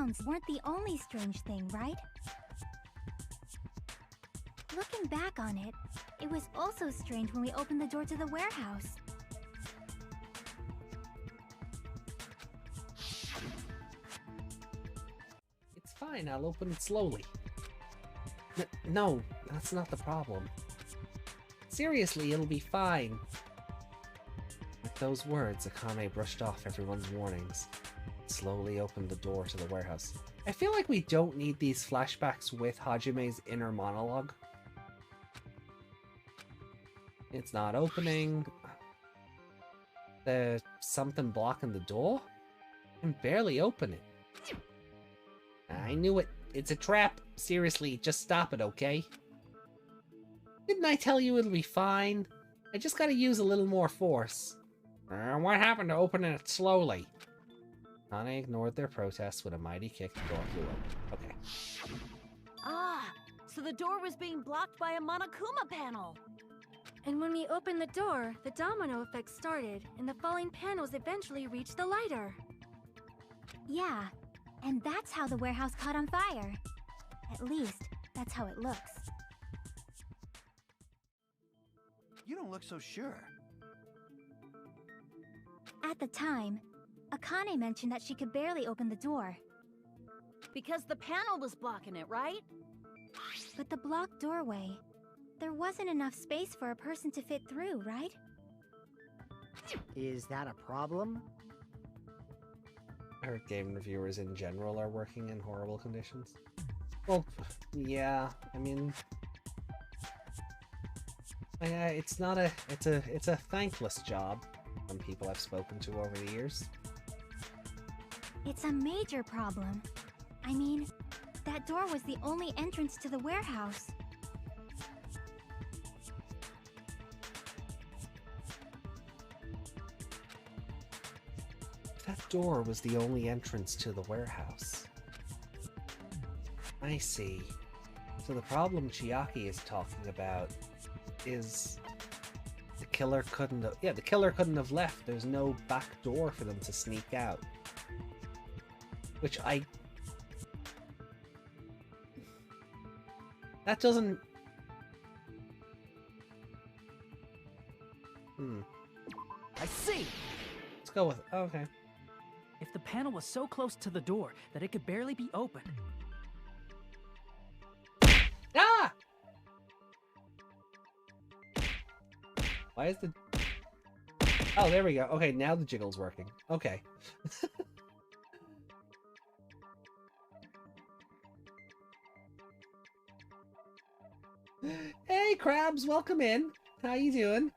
sounds weren't the only strange thing, right? Looking back on it, it was also strange when we opened the door to the warehouse. It's fine, I'll open it slowly. No, that's not the problem. Seriously, it'll be fine. With those words, Akane brushed off everyone's warnings and slowly opened the door to the warehouse. I feel like we don't need these flashbacks with Hajime's inner monologue. It's not opening. There's something blocking the door? I can barely open it. I knew it. It's a trap. Seriously, just stop it, okay? Didn't I tell you it'll be fine? I just gotta use a little more force. What happened to opening it slowly? Nane ignored their protests with a mighty kick. The door flew open. Okay. Ah, so the door was being blocked by a Monokuma panel. And when we opened the door, the domino effect started, and the falling panels eventually reached the lighter. Yeah, and that's how the warehouse caught on fire. At least, that's how it looks. You don't look so sure. At the time, Akane mentioned that she could barely open the door. Because the panel was blocking it, right? But the blocked doorway, there wasn't enough space for a person to fit through, right? Is that a problem? I heard game reviewers in general are working in horrible conditions. Well, yeah, I mean... it's not a... It's a thankless job from people I've spoken to over the years. It's a major problem. I mean, that door was the only entrance to the warehouse. That door was the only entrance to the warehouse. I see. So the problem Chiaki is talking about is the killer couldn't have... Yeah, the killer couldn't have left. There's no back door for them to sneak out. Which I... That doesn't... I see! Let's go with it. Oh, okay. If the panel was so close to the door that it could barely be opened. Ah! Why is the... Oh, there we go. Okay, now the jiggle's working. Okay. Hey, Crabs, welcome in. How you doing?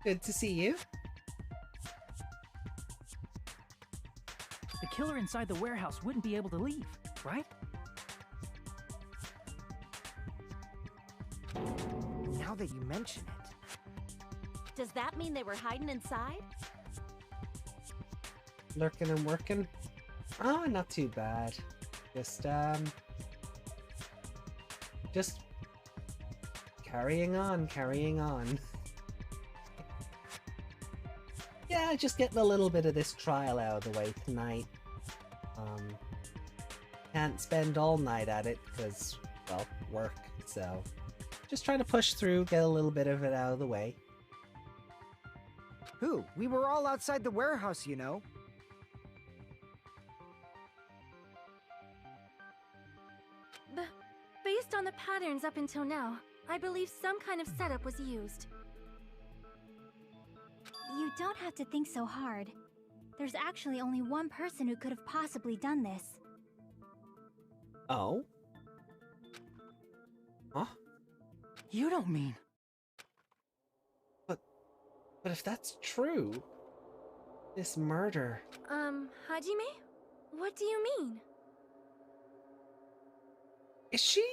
Good to see you. The killer inside the warehouse wouldn't be able to leave, right? Now that you mention it. Does that mean they were hiding inside? Lurking and working. Oh, not too bad. Just carrying on, carrying on. Yeah, just getting a little bit of this trial out of the way tonight. Can't spend all night at it because, well, work, so just trying to push through, get a little bit of it out of the way. Who? We were all outside the warehouse, you know. Based on the patterns up until now, I believe some kind of setup was used. You don't have to think so hard. There's actually only one person who could have possibly done this. Oh? Huh? You don't mean... But if that's true, this murder... Hajime? What do you mean? Is she?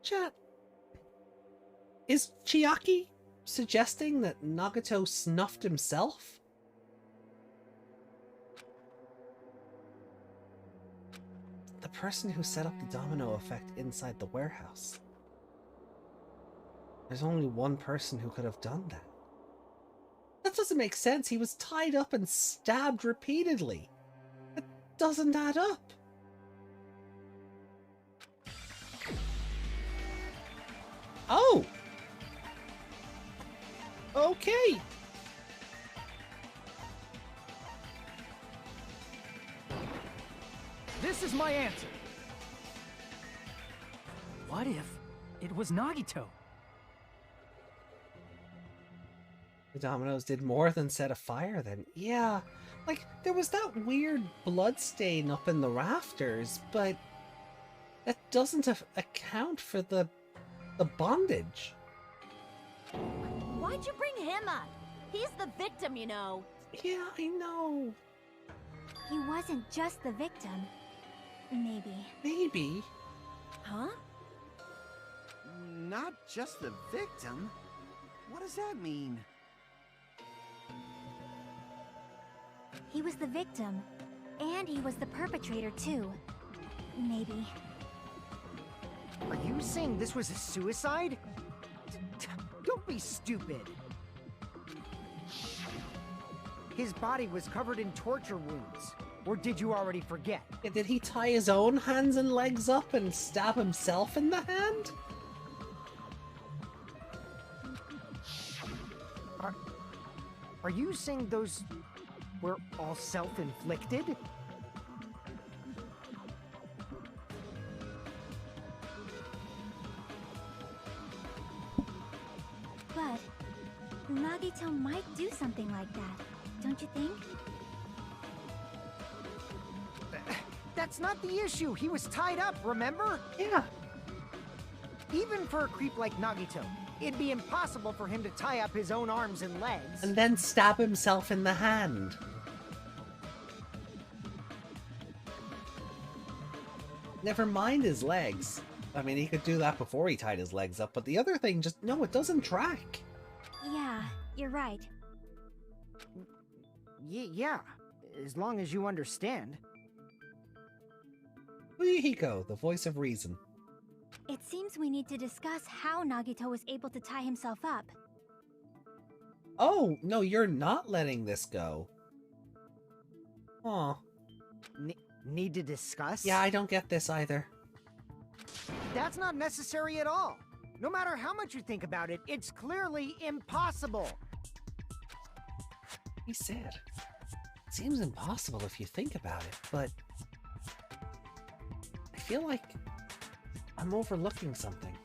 Chat. Is Chiaki suggesting that Nagato snuffed himself? The person who set up the domino effect inside the warehouse. There's only one person who could have done that. That doesn't make sense. He was tied up and stabbed repeatedly. That doesn't add up. Oh! Okay! This is my answer. What if it was Nagito? The dominoes did more than set a fire then. Yeah, like, there was that weird blood stain up in the rafters, but that doesn't account for the bondage. Why'd you bring him up? He's the victim, you know. Yeah, I know. He wasn't just the victim. Maybe. Maybe. Huh? Not just the victim? What does that mean? He was the victim, and he was the perpetrator too. Maybe. Are you saying this was a suicide? Don't be stupid. His body was covered in torture wounds. Or did you already forget? Yeah, did he tie his own hands and legs up and stab himself in the hand? Are you saying those were all self-inflicted? But Nagito might do something like that, don't you think? That's not the issue. He was tied up, remember? Yeah. Even for a creep like Nagito, it'd be impossible for him to tie up his own arms and legs. And then stab himself in the hand. Never mind his legs. I mean, he could do that before he tied his legs up, but the other thing just, no, it doesn't track. Yeah, you're right. Yeah, as long as you understand. Hiko, the voice of reason. It seems we need to discuss how Nagito was able to tie himself up. Oh, no, you're not letting this go. Aw. Need to discuss? Yeah, I don't get this either. That's not necessary at all. No matter how much you think about it, it's clearly impossible. He said, it seems impossible if you think about it, but I feel like I'm overlooking something.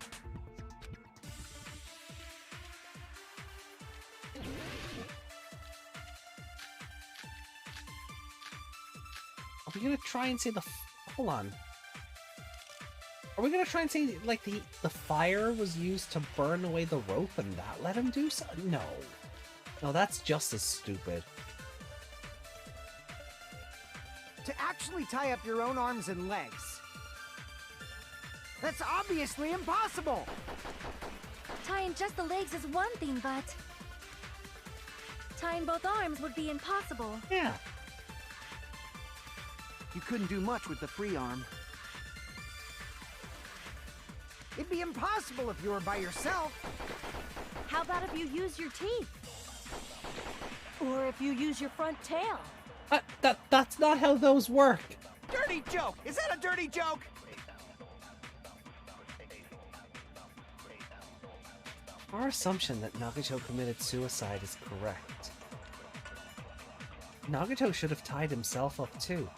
Are we gonna try and say hold on. Are we gonna try and say, like, the fire was used to burn away the rope and that let him do something? No. No, that's just as stupid. To actually tie up your own arms and legs. That's obviously impossible! Tying just the legs is one thing, but tying both arms would be impossible. Yeah. You couldn't do much with the free arm. It'd be impossible if you were by yourself. How about if you use your teeth? Or if you use your front tail? That's not how those work. Dirty joke! Is that a dirty joke? Our assumption that Nagito committed suicide is correct. Nagito should have tied himself up too.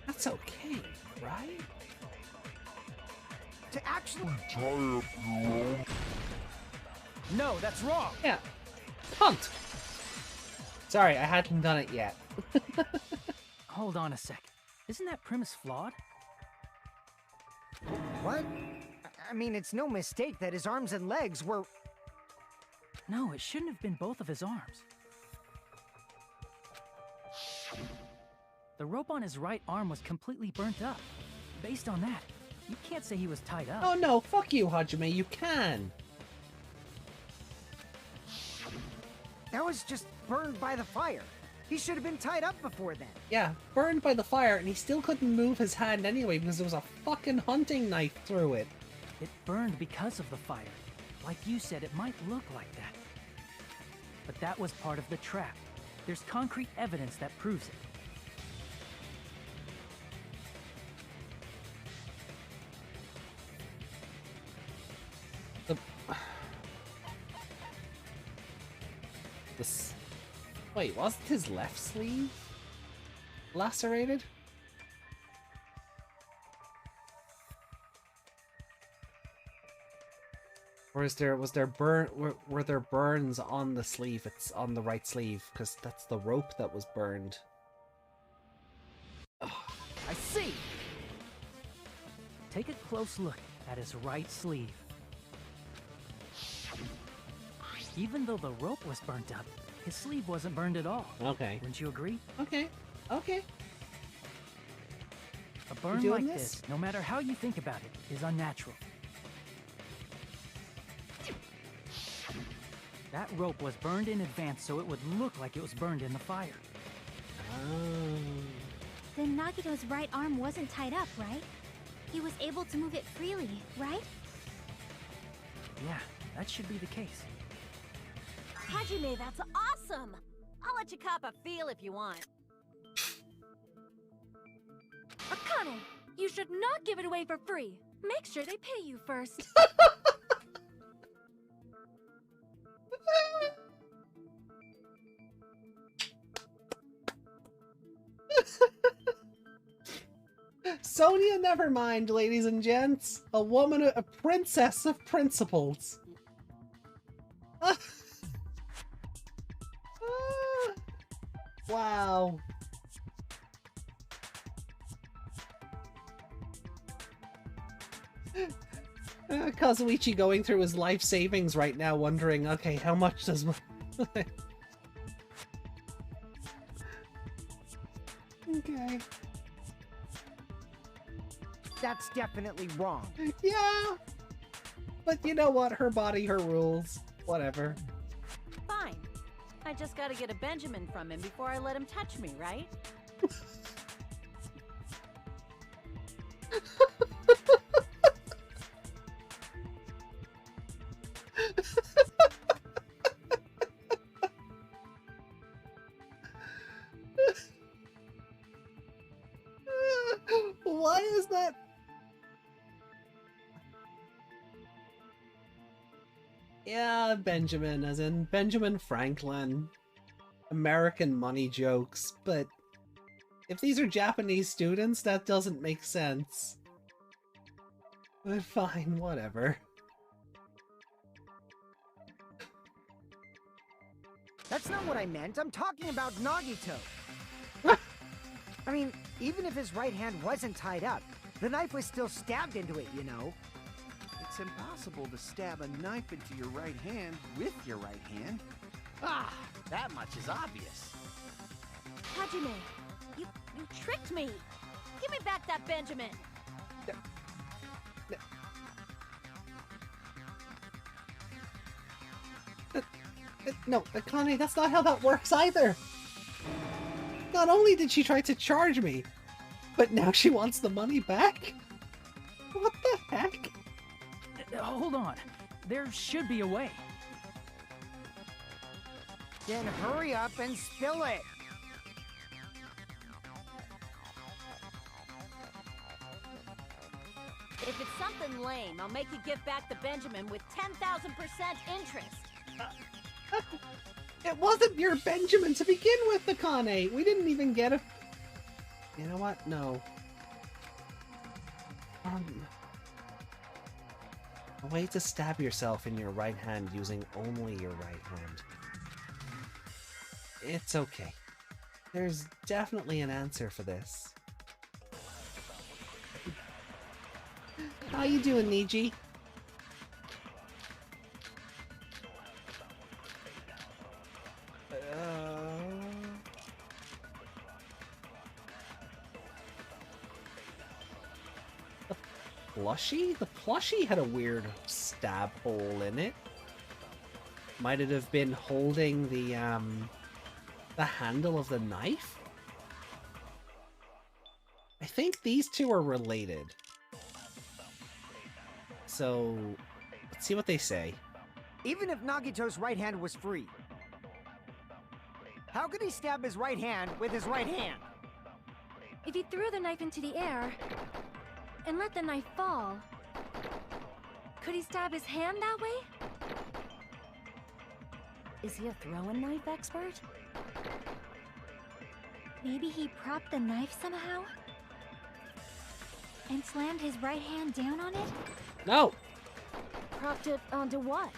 That's okay, right? To actually tie up your own... No, that's wrong! Yeah. Punt! Sorry, I hadn't done it yet. Hold on a sec. Isn't that premise flawed? What? I mean, it's no mistake that his arms and legs were... No, it shouldn't have been both of his arms. The rope on his right arm was completely burnt up. Based on that, you can't say he was tied up. Oh no, fuck you, Hajime, you can! That was just burned by the fire. He should have been tied up before then. Yeah, burned by the fire, and he still couldn't move his hand anyway because there was a fucking hunting knife through it. It burned because of the fire. Like you said, it might look like that. But that was part of the trap. There's concrete evidence that proves it. Wait, wasn't his left sleeve lacerated? Or was there were there burns on the sleeve? It's on the right sleeve, because that's the rope that was burned. I see! Take a close look at his right sleeve. Even though the rope was burnt up, his sleeve wasn't burned at all. Okay. Wouldn't you agree? Okay. Okay. A burn like this, no matter how you think about it, is unnatural. That rope was burned in advance so it would look like it was burned in the fire. Oh. Then Nagito's right arm wasn't tied up, right? He was able to move it freely, right? Yeah, that should be the case. Hajime, that's awesome! I'll let you cop a feel if you want. Akane, you should not give it away for free. Make sure they pay you first. Sonia, never mind, ladies and gents. A woman, a princess of principles. Wow. Kazuichi going through his life savings right now, wondering, okay, how much does my... Okay. That's definitely wrong. Yeah. But you know what? Her body, her rules. Whatever. Fine. I just gotta get a Benjamin from him before I let him touch me, right? Why is that? Yeah, Benjamin, as in Benjamin Franklin. American money jokes, but if these are Japanese students, that doesn't make sense. But fine, whatever. That's not what I meant. I'm talking about Nagito. I mean, even if his right hand wasn't tied up, the knife was still stabbed into it, you know? It's impossible to stab a knife into your right hand with your right hand. Ah, that much is obvious. Hajime, you tricked me! Give me back that Benjamin! No, Akane, that's not how that works either! Not only did she try to charge me, but now she wants the money back? What the heck? Hold on. There should be a way. Then hurry up and spill it! If it's something lame, I'll make you give back the Benjamin with 10,000% interest. It wasn't your Benjamin to begin with, Akane! We didn't even get a... You know what? No. A way to stab yourself in your right hand using only your right hand. It's okay. There's definitely an answer for this. How you doing, Niji? Plushie? The plushie had a weird stab hole in it. Might it have been holding the The handle of the knife? I think these two are related. So, let's see what they say. Even if Nagito's right hand was free, how could he stab his right hand with his right hand? If he threw the knife into the air and let the knife fall, could he stab his hand that way? Is he a throwing knife expert? Maybe he propped the knife somehow? And slammed his right hand down on it? No! Propped it onto what?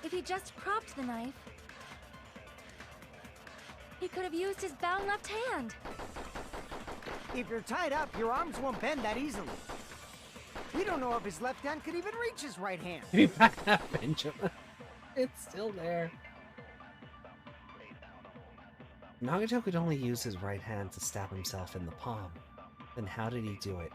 If he just propped the knife, he could have used his bound left hand. If you're tied up, your arms won't bend that easily. We don't know if his left hand could even reach his right hand. Give me back that Benjamin. It's still there. Nagito could only use his right hand to stab himself in the palm. Then how did he do it?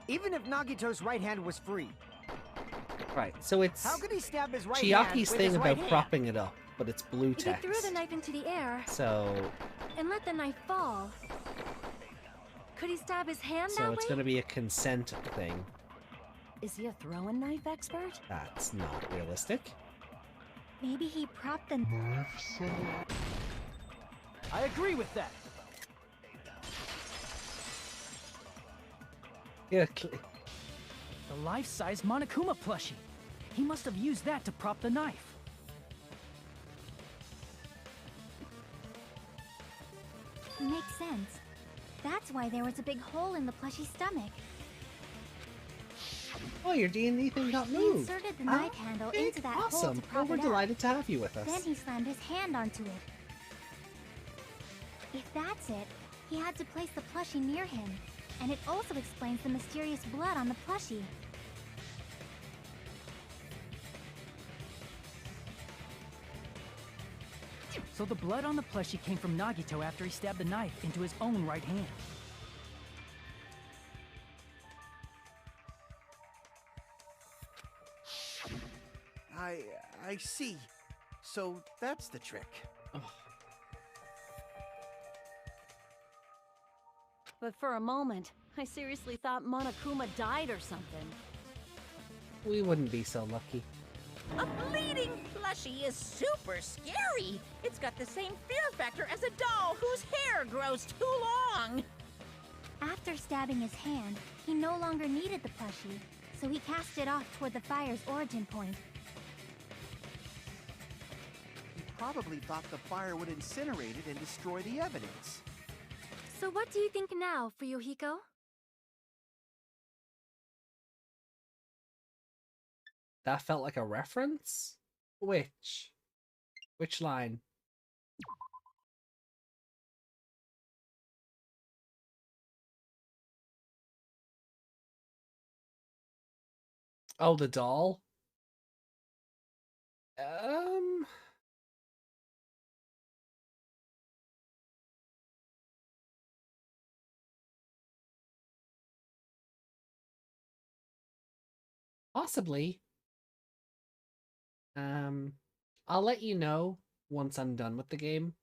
Even if Nagito's right hand was free, Right, so it's how could he stab his right hand Chiaki's with thing his about right hand? propping it up, but it's blue If he text. threw the knife into the air So and let the knife fall, could he stab his hand that it's way? going to be a consent thing. Is he a throwing knife expert? That's not realistic. Maybe he propped the... I agree with that. Yeah, The life-size Monokuma plushie. He must have used that to prop the knife. Makes sense. That's why there was a big hole in the plushie's stomach. oh, your D&D thing got He moved. inserted the knife handle Okay, into that hole awesome. to prop We're it up. delighted to have you with us. Then he slammed his hand onto it. If that's it, he had to place the plushie near him. And it also explains the mysterious blood on the plushie. So the blood on the plushie came from Nagito after he stabbed the knife into his own right hand. I see. So that's the trick. But for a moment, I seriously thought Monokuma died or something. We wouldn't be so lucky. A bleeding plushie is super scary. It's got the same fear factor as a doll whose hair grows too long. After stabbing his hand, he no longer needed the plushie, so he cast it off toward the fire's origin point. He probably thought the fire would incinerate it and destroy the evidence. So what do you think now, Fuyuhiko? That felt like a reference? Which? Which line? Oh, the doll? Possibly. I'll let you know once I'm done with the game.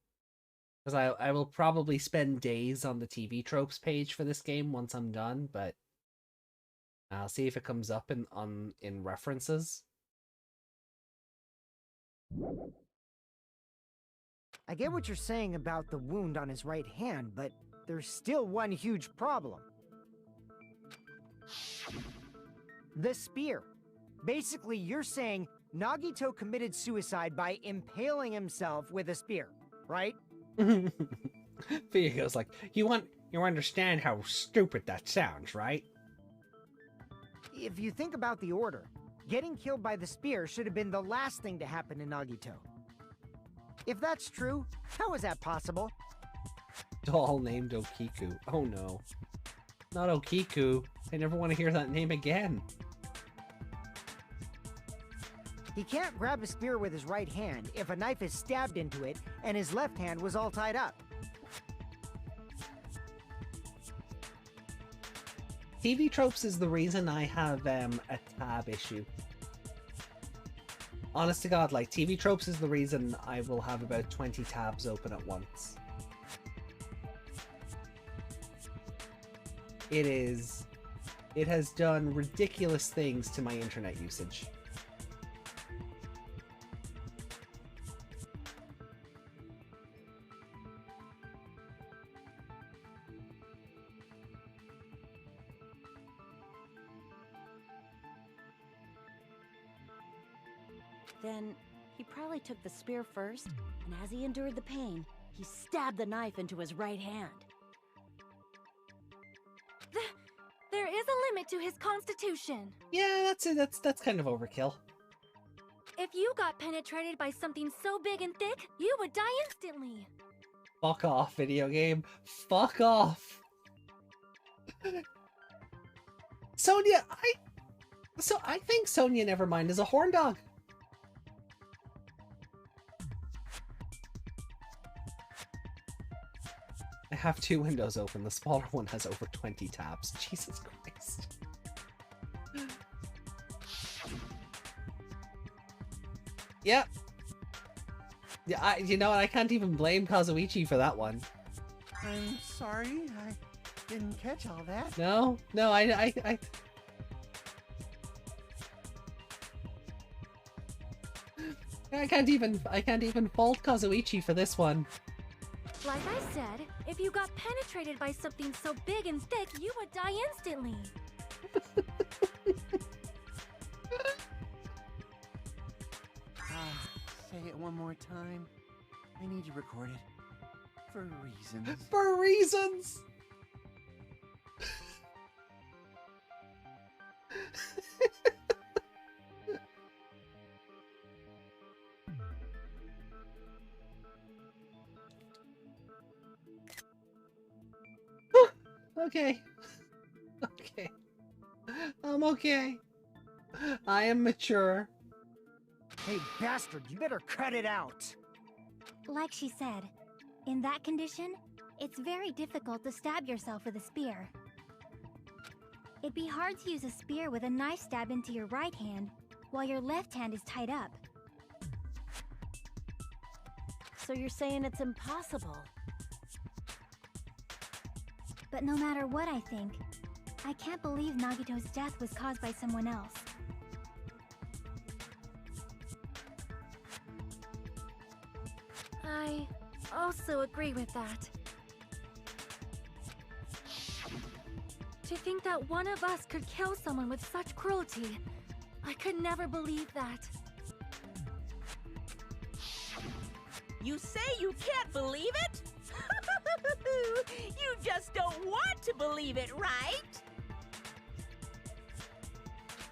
Because I will probably spend days on the TV tropes page for this game once I'm done, but I'll see if it comes up in references. I get what you're saying about the wound on his right hand, but there's still one huge problem. The spear. Basically, you're saying Nagito committed suicide by impaling himself with a spear, right? Fuyuhiko's like, you understand how stupid that sounds, right? If you think about the order, getting killed by the spear should have been the last thing to happen to Nagito. If that's true, how is that possible? Doll named Okiku. Oh no. Not Okiku. I never want to hear that name again. He can't grab a spear with his right hand if a knife is stabbed into it and his left hand was all tied up. TV tropes is the reason I have a tab issue. Honest to God, like, TV tropes is the reason I will have about 20 tabs open at once. It has done ridiculous things to my internet usage. Then he probably took the spear first, and as he endured the pain, he stabbed the knife into his right hand. There is a limit to his constitution. Yeah, that's kind of overkill. If you got penetrated by something so big and thick, you would die instantly. Fuck off, video game. Fuck off. Sonia, I think Sonia Nevermind is a horn dog. I have two windows open. The smaller one has over 20 tabs. Jesus Christ. Yep. Yeah, you know what? I can't even blame Kazuichi for that one. I'm sorry, I didn't catch all that. No, I can't even fault Kazuichi for this one. Like I said, if you got penetrated by something so big and thick, you would die instantly. Say it one more time. I need you recorded. For reasons. For reasons! Okay. Okay. I'm okay. I am mature. Hey, bastard, you better cut it out. Like she said, in that condition, it's very difficult to stab yourself with a spear. It'd be hard to use a spear with a knife stab into your right hand, while your left hand is tied up. So you're saying it's impossible? But no matter what I think, I can't believe Nagito's death was caused by someone else. I also agree with that. To think that one of us could kill someone with such cruelty, I could never believe that. You say you can't believe it? You just don't want to believe it, right?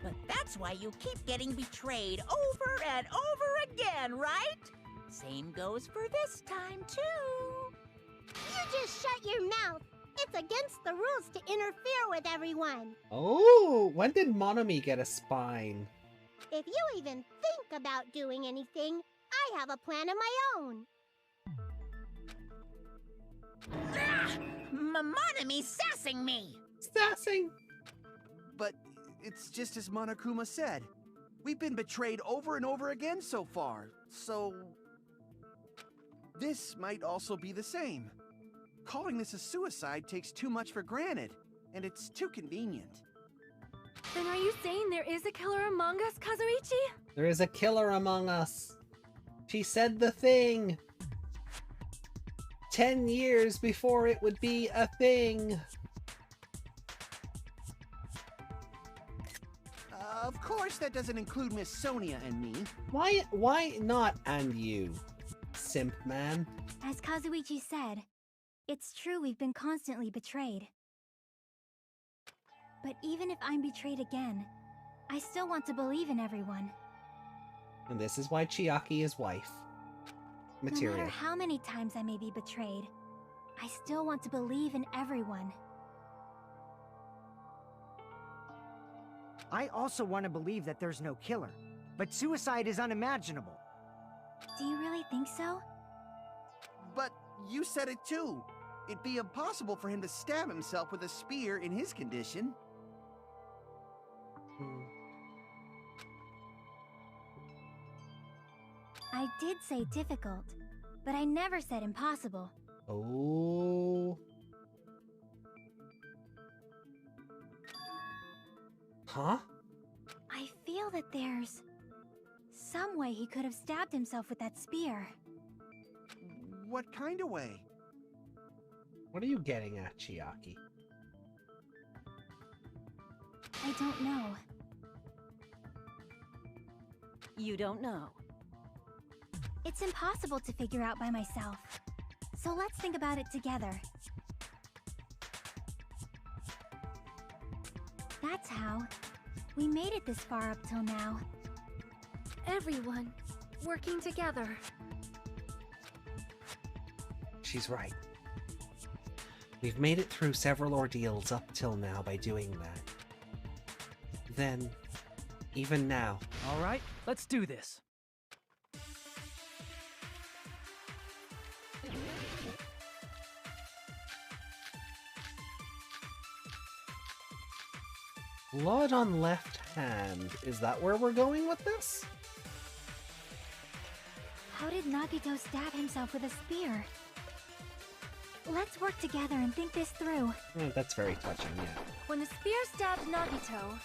But that's why you keep getting betrayed over and over again, right? Same goes for this time, too. You just shut your mouth. It's against the rules to interfere with everyone. Oh, when did Monomi get a spine? If you even think about doing anything, I have a plan of my own. Ah! Monomi sassing me! Sassing? But it's just as Monokuma said. We've been betrayed over and over again so far, so... This might also be the same. Calling this a suicide takes too much for granted, and it's too convenient. Then are you saying there is a killer among us, Kazuichi? There is a killer among us. She said the thing. 10 years before it would be a thing. Of course that doesn't include Miss Sonia and me. Why not and you, simp man? As Kazuichi said, it's true we've been constantly betrayed. But even if I'm betrayed again, I still want to believe in everyone. And this is why Chiaki is wife. Material. No matter how many times I may be betrayed, I still want to believe in everyone. I also want to believe that there's no killer, but suicide is unimaginable. Do you really think so? But you said it too. It'd be impossible for him to stab himself with a spear in his condition. I did say difficult, but I never said impossible. Oh. Huh? I feel that there's some way he could have stabbed himself with that spear. What kind of way? What are you getting at, Chiaki? I don't know. You don't know. It's impossible to figure out by myself. So let's think about it together. That's how we made it this far up till now. Everyone working together. She's right. We've made it through several ordeals up till now by doing that. Then, even now. All right, let's do this. Blood on left hand. Is that where we're going with this? How did Nagito stab himself with a spear? Let's work together and think this through. That's very touching, yeah. When the spear stabbed Nagito,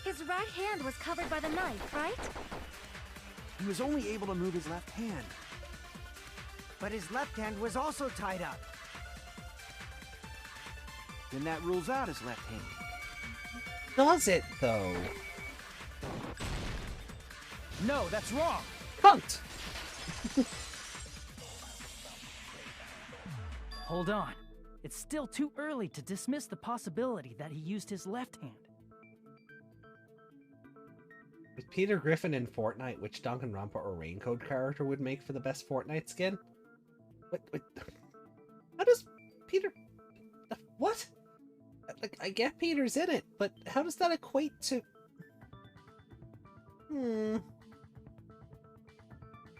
his right hand was covered by the knife, right? He was only able to move his left hand. But his left hand was also tied up. Then that rules out his left hand. Does it, though? No, that's wrong! Cunt! Hold on. It's still too early to dismiss the possibility that he used his left hand. With Peter Griffin in Fortnite, which Danganronpa or Raincoat character would make for the best Fortnite skin? What? How does Peter... What? Like, I get Peter's in it, but how does that equate to...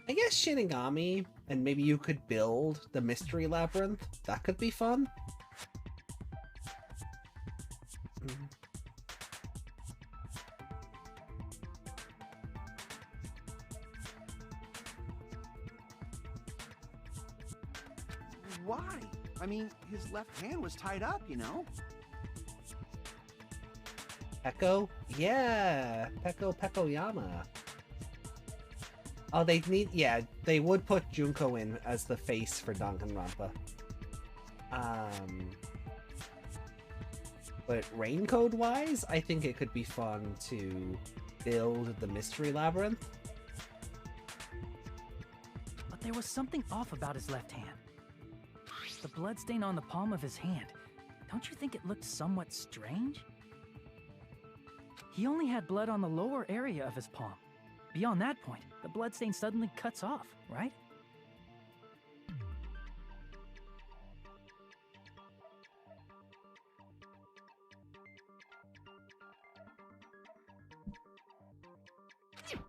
I guess Shinigami, and maybe you could build the Mystery Labyrinth. That could be fun. Why? I mean, his left hand was tied up, you know? Peko? Yeah! Pekoyama. Oh, they need... Yeah, they would put Junko in as the face for Danganronpa. But Raincode-wise, I think it could be fun to build the Mystery Labyrinth. But there was something off about his left hand. The bloodstain on the palm of his hand. Don't you think it looked somewhat strange? He only had blood on the lower area of his palm. Beyond that point, the bloodstain suddenly cuts off, right?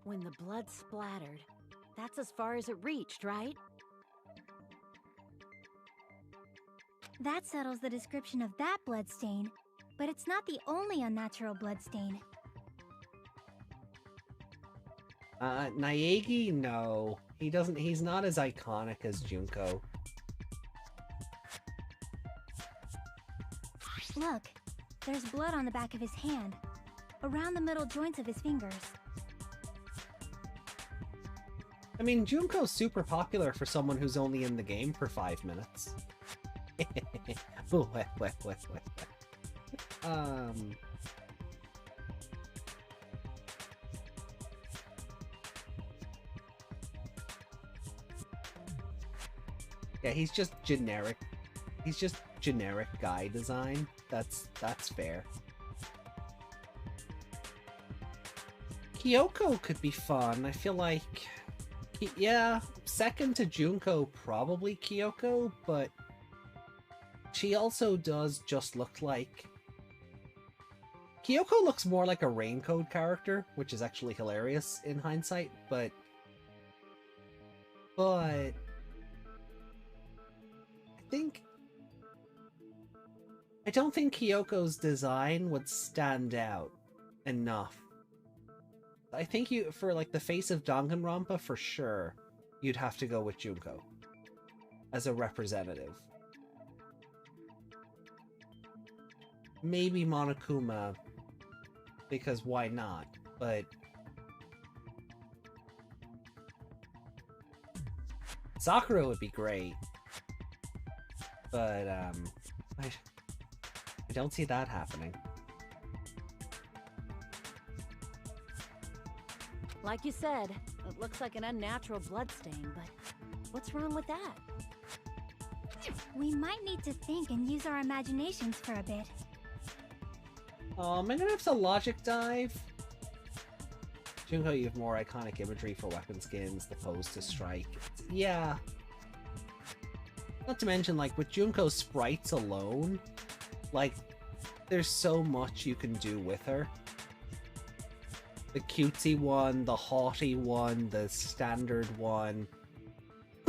When the blood splattered, that's as far as it reached, right? That settles the description of that bloodstain, but it's not the only unnatural bloodstain. Naegi, no. He's not as iconic as Junko. Look, there's blood on the back of his hand, around the middle joints of his fingers. I mean, Junko's super popular for someone who's only in the game for 5 minutes. Yeah, he's just generic. He's just generic guy design. That's fair. Kyoko could be fun. I feel like... Yeah, second to Junko, probably Kyoko, but... She also does just look like... Kyoko looks more like a Raincoat character, which is actually hilarious in hindsight, but... I don't think Kyoko's design would stand out enough I think you, for like the face of Danganronpa, for sure, you'd have to go with Junko as a representative. Maybe Monokuma, because why not? But Sakura would be great. But I don't see that happening. Like you said, it looks like an unnatural bloodstain, but what's wrong with that? We might need to think and use our imaginations for a bit. I'm gonna have to logic dive. Junko, you have more iconic imagery for weapon skins, the pose to strike. Yeah. Not to mention, like, with Junko's sprites alone, like, there's so much you can do with her. The cutesy one, the haughty one, the standard one.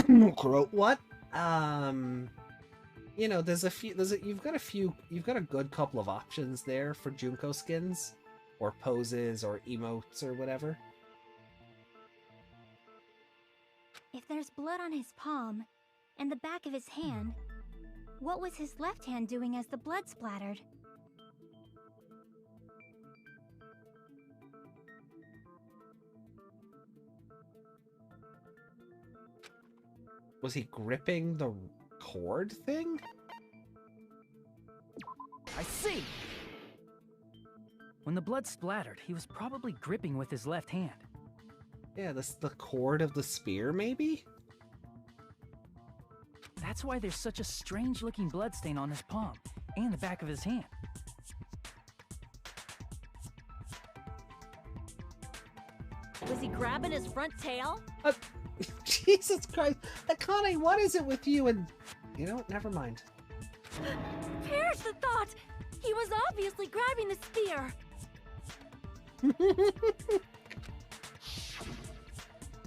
What? You know, you've got a good couple of options there for Junko skins, or poses, or emotes, or whatever. If there's blood on his palm, and the back of his hand, what was his left hand doing as the blood splattered? Was he gripping the cord thing? I see! When the blood splattered, he was probably gripping with his left hand. Yeah, the cord of the spear, maybe? That's why there's such a strange-looking bloodstain on his palm and the back of his hand. Was he grabbing his front tail? Jesus Christ! Akane, what is it with you and... You know what? Never mind. Perish the thought! He was obviously grabbing the spear!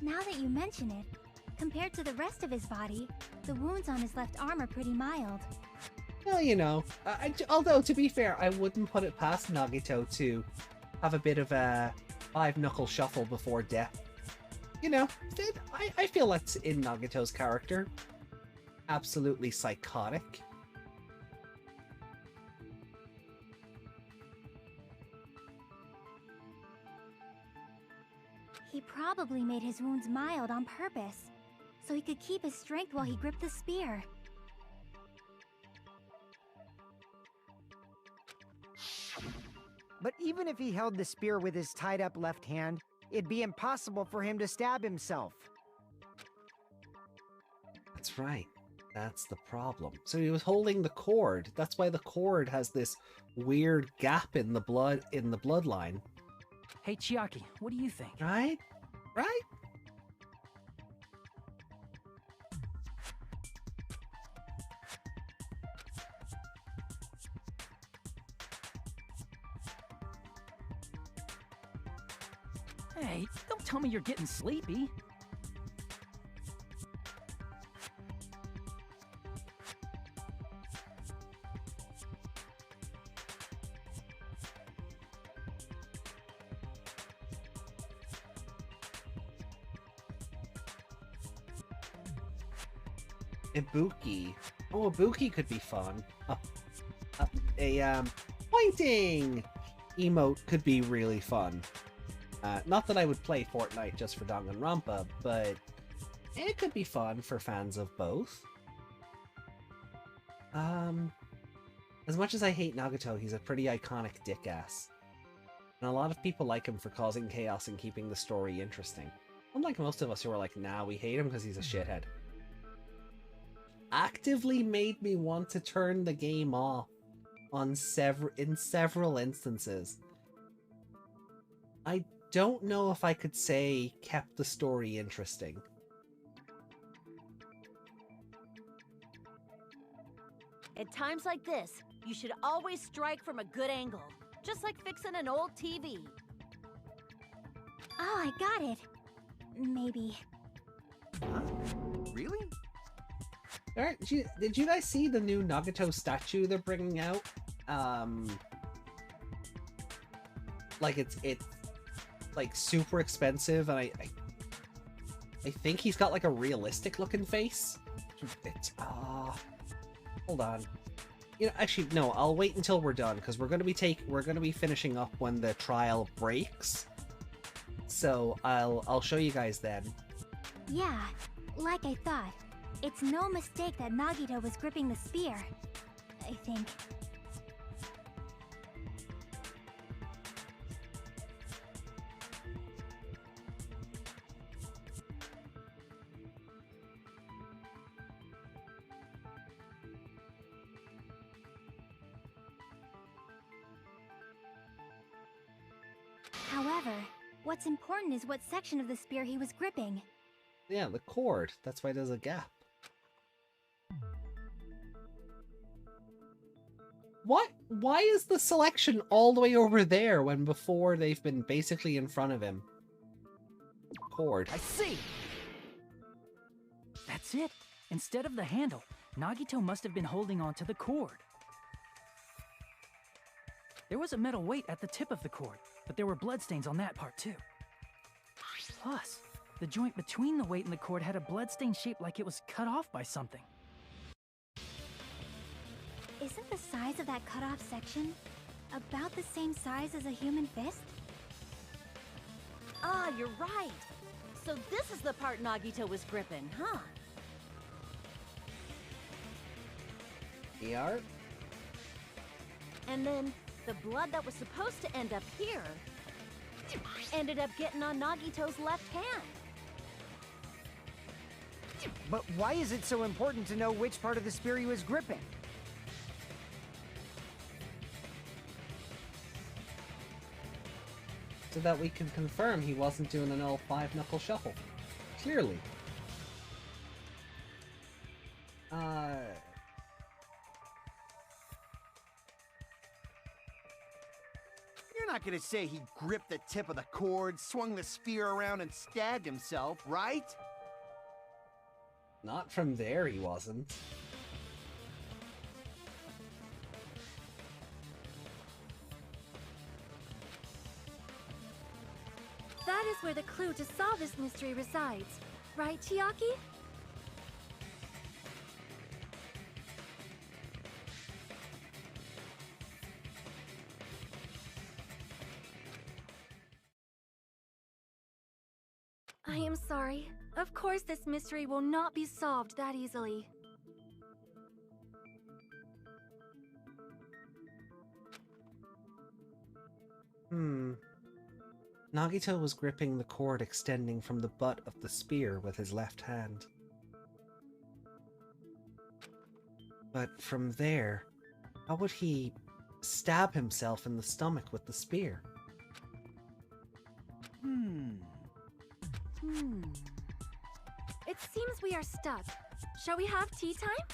Now that you mention it, compared to the rest of his body, the wounds on his left arm are pretty mild. Well, you know, although to be fair, I wouldn't put it past Nagito to have a bit of a five-knuckle shuffle before death. You know, I feel that's in Nagito's character. Absolutely psychotic. He probably made his wounds mild on purpose, so he could keep his strength while he gripped the spear. But even if he held the spear with his tied-up left hand, it'd be impossible for him to stab himself. That's right. That's the problem. So he was holding the cord. That's why the cord has this weird gap in the bloodline. Hey, Chiaki, what do you think? Right? Right? Hey, don't tell me you're getting sleepy. Ibuki. Oh, Ibuki could be fun. Pointing emote could be really fun. Not that I would play Fortnite just for Danganronpa, but it could be fun for fans of both. As much as I hate Nagito, he's a pretty iconic dick-ass. And a lot of people like him for causing chaos and keeping the story interesting. Unlike most of us who are like, nah, we hate him because he's a shithead. Actively made me want to turn the game off on in several instances. I don't know if I could say kept the story interesting. At times like this, you should always strike from a good angle, just like fixing an old TV. Oh, I got it. Maybe. Huh? Really? Alright, did you guys see the new Nagito statue they're bringing out? Like it's like super expensive, and I think he's got like a realistic looking face. It's hold on. You know, actually no, I'll wait until we're done because we're gonna be finishing up when the trial breaks. So I'll show you guys then. Yeah, like I thought. It's no mistake that Nagito was gripping the spear, I think. However, what's important is what section of the spear he was gripping. Yeah, the cord. That's why there's a gap. What? Why is the selection all the way over there when before they've been basically in front of him? Cord. I see! That's it. Instead of the handle, Nagito must have been holding on to the cord. There was a metal weight at the tip of the cord, but there were bloodstains on that part too. Plus, the joint between the weight and the cord had a bloodstain shaped like it was cut off by something. Isn't the size of that cut-off section about the same size as a human fist? Ah, you're right. So this is the part Nagito was gripping, huh? The art? And then the blood that was supposed to end up here ended up getting on Nagito's left hand. But why is it so important to know which part of the spear he was gripping? So that we can confirm he wasn't doing an old 5-knuckle shuffle. Clearly. You're not gonna say he gripped the tip of the cord, swung the spear around, and stabbed himself, right? Not from there he wasn't. That is where the clue to solve this mystery resides, right, Chiaki? I am sorry. Of course this mystery will not be solved that easily. Nagito was gripping the cord extending from the butt of the spear with his left hand. But from there, how would he stab himself in the stomach with the spear? It seems we are stuck. Shall we have tea time?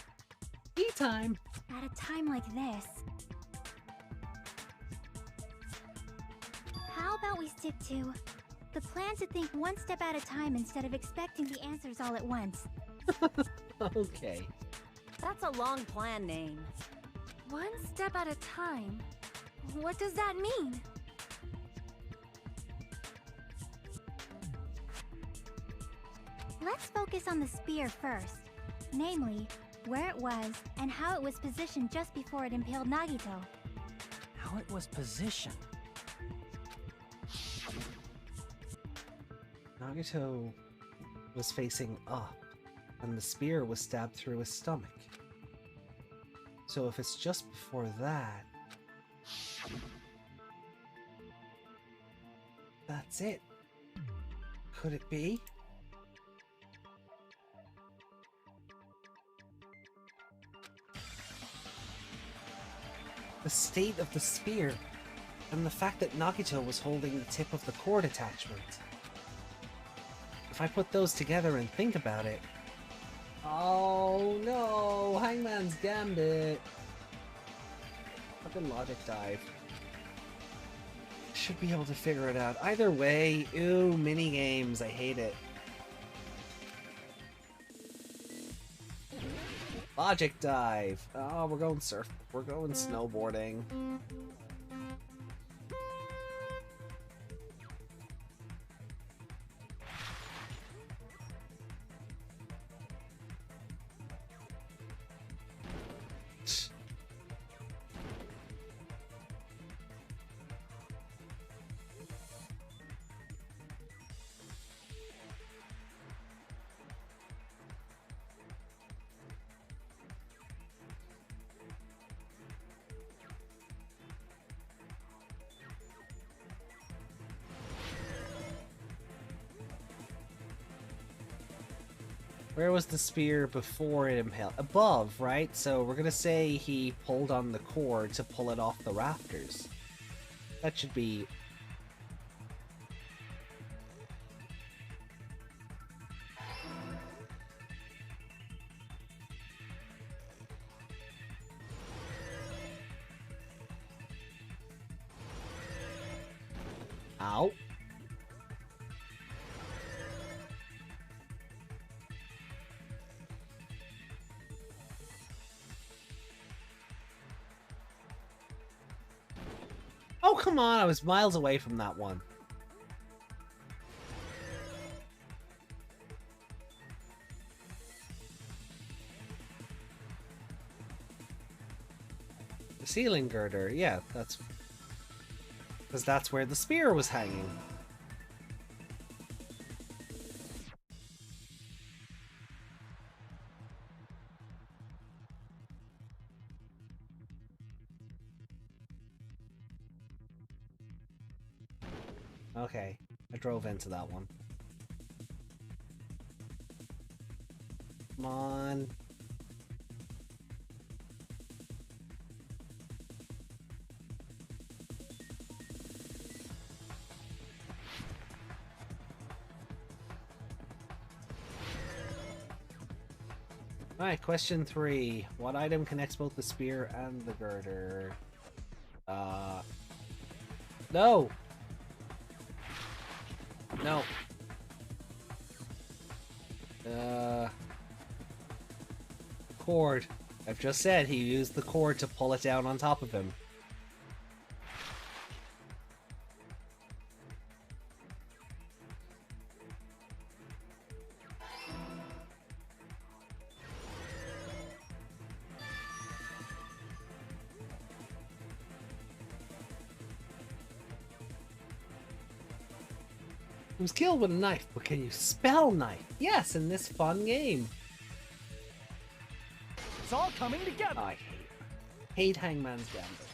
Tea time! At a time like this. How about we stick to the plan to think one step at a time instead of expecting the answers all at once? Okay. That's a long plan name. One step at a time? What does that mean? Let's focus on the spear first. Namely, where it was and how it was positioned just before it impaled Nagito. How it was positioned? Nagito was facing up, and the spear was stabbed through his stomach. So if it's just before that... That's it. Could it be? The state of the spear, and the fact that Nagito was holding the tip of the cord attachment. If I put those together and think about it... Oh no! Hangman's Gambit! Fucking logic dive. Should be able to figure it out. Either way, ooh, mini games. I hate it. Logic dive. Oh, we're going surf. We're going snowboarding. Where was the spear before it impaled? Above, right? So we're gonna say he pulled on the cord to pull it off the rafters. That should be... Ow. Oh, come on, I was miles away from that one. The ceiling girder, yeah, that's... because that's where the spear was hanging. Okay, I drove into that one. Come on. Alright, question 3. What item connects both the spear and the girder? No! No. Cord. I've just said he used the cord to pull it down on top of him. He was killed with a knife, but can you spell knife? Yes, in this fun game. It's all coming together. I hate Hangman's Gambit.